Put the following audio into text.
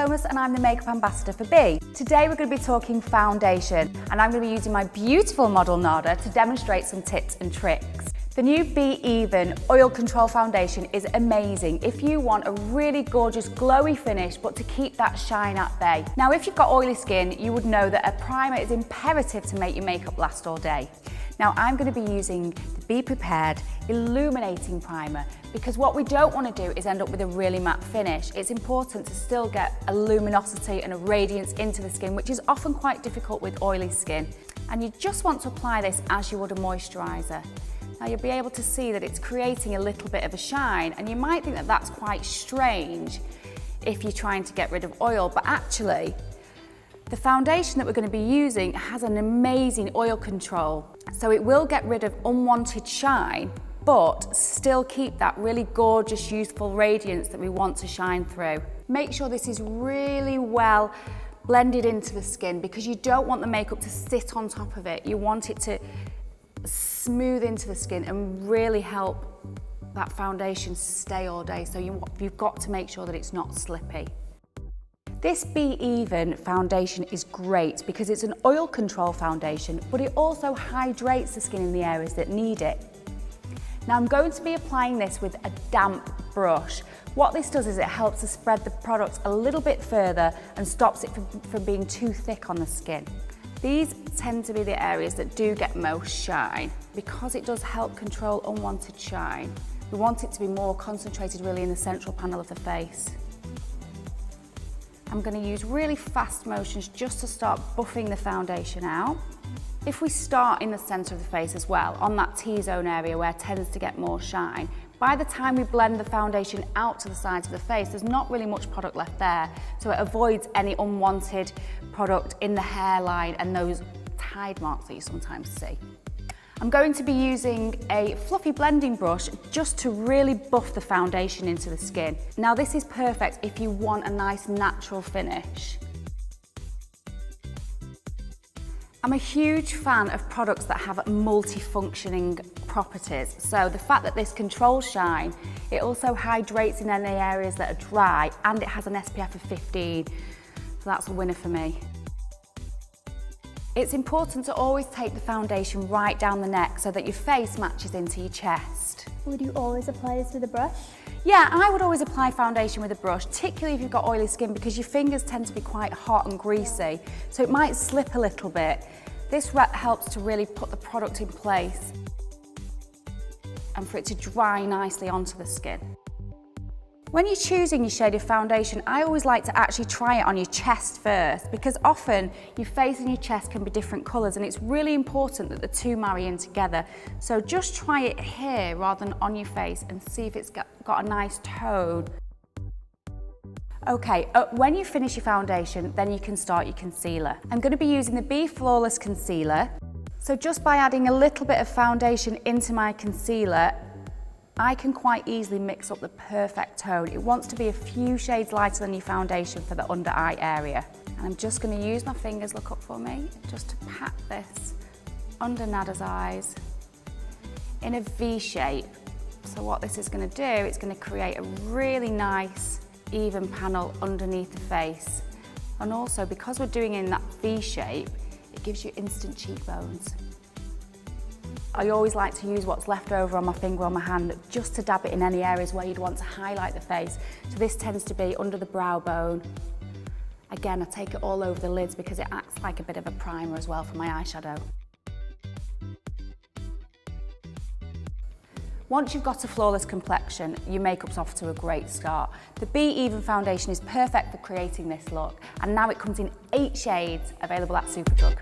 Lomas and I'm the makeup ambassador for B. Today we're going to be talking foundation and I'm going to be using my beautiful model Nada to demonstrate some tips and tricks. The new Be Even Oil Control Foundation is amazing if you want a really gorgeous glowy finish but to keep that shine at bay. Now if you've got oily skin, you would know that a primer is imperative to make your makeup last all day. Now I'm going to be using the Be Prepared Illuminating Primer because what we don't want to do is end up with a really matte finish. It's important to still get a luminosity and a radiance into the skin, which is often quite difficult with oily skin. And you just want to apply this as you would a moisturiser. Now you'll be able to see that it's creating a little bit of a shine, and you might think that that's quite strange if you're trying to get rid of oil, but actually the foundation that we're going to be using has an amazing oil control. So it will get rid of unwanted shine, but still keep that really gorgeous, youthful radiance that we want to shine through. Make sure this is really well blended into the skin because you don't want the makeup to sit on top of it. You want it to smooth into the skin and really help that foundation stay all day. So you've got to make sure that it's not slippy. This Be Even foundation is great because it's an oil control foundation, but it also hydrates the skin in the areas that need it. Now I'm going to be applying this with a damp brush. What this does is it helps to spread the product a little bit further and stops it from being too thick on the skin. These tend to be the areas that do get most shine. Because it does help control unwanted shine, we want it to be more concentrated really in the central panel of the face. I'm going to use really fast motions just to start buffing the foundation out. If we start in the centre of the face as well, on that T-zone area where it tends to get more shine, by the time we blend the foundation out to the sides of the face, there's not really much product left there, so it avoids any unwanted product in the hairline and those tide marks that you sometimes see. I'm going to be using a fluffy blending brush just to really buff the foundation into the skin. Now this is perfect if you want a nice natural finish. I'm a huge fan of products that have multi-functioning properties. So the fact that this controls shine, it also hydrates in any areas that are dry, and it has an SPF of 15. So that's a winner for me. It's important to always take the foundation right down the neck so that your face matches into your chest. Would you always apply this with a brush? Yeah, I would always apply foundation with a brush, particularly if you've got oily skin because your fingers tend to be quite hot and greasy, so it might slip a little bit. This helps to really put the product in place and for it to dry nicely onto the skin. When you're choosing your shade of foundation, I always like to actually try it on your chest first because often your face and your chest can be different colours and it's really important that the two marry in together. So just try it here rather than on your face and see if it's got a nice tone. Okay, when you finish your foundation, then you can start your concealer. I'm going to be using the Be Flawless Concealer. So just by adding a little bit of foundation into my concealer, I can quite easily mix up the perfect tone. It wants to be a few shades lighter than your foundation for the under eye area. And I'm just going to use my fingers, look up for me, just to pat this under Nada's eyes in a V shape. So what this is going to do, it's going to create a really nice even panel underneath the face. And also because we're doing it in that V shape, it gives you instant cheekbones. I always like to use what's left over on my finger or my hand just to dab it in any areas where you'd want to highlight the face. So this tends to be under the brow bone. Again, I take it all over the lids because it acts like a bit of a primer as well for my eyeshadow. Once you've got a flawless complexion, your makeup's off to a great start. The Be Even foundation is perfect for creating this look, and now it comes in 8 shades available at Superdrug.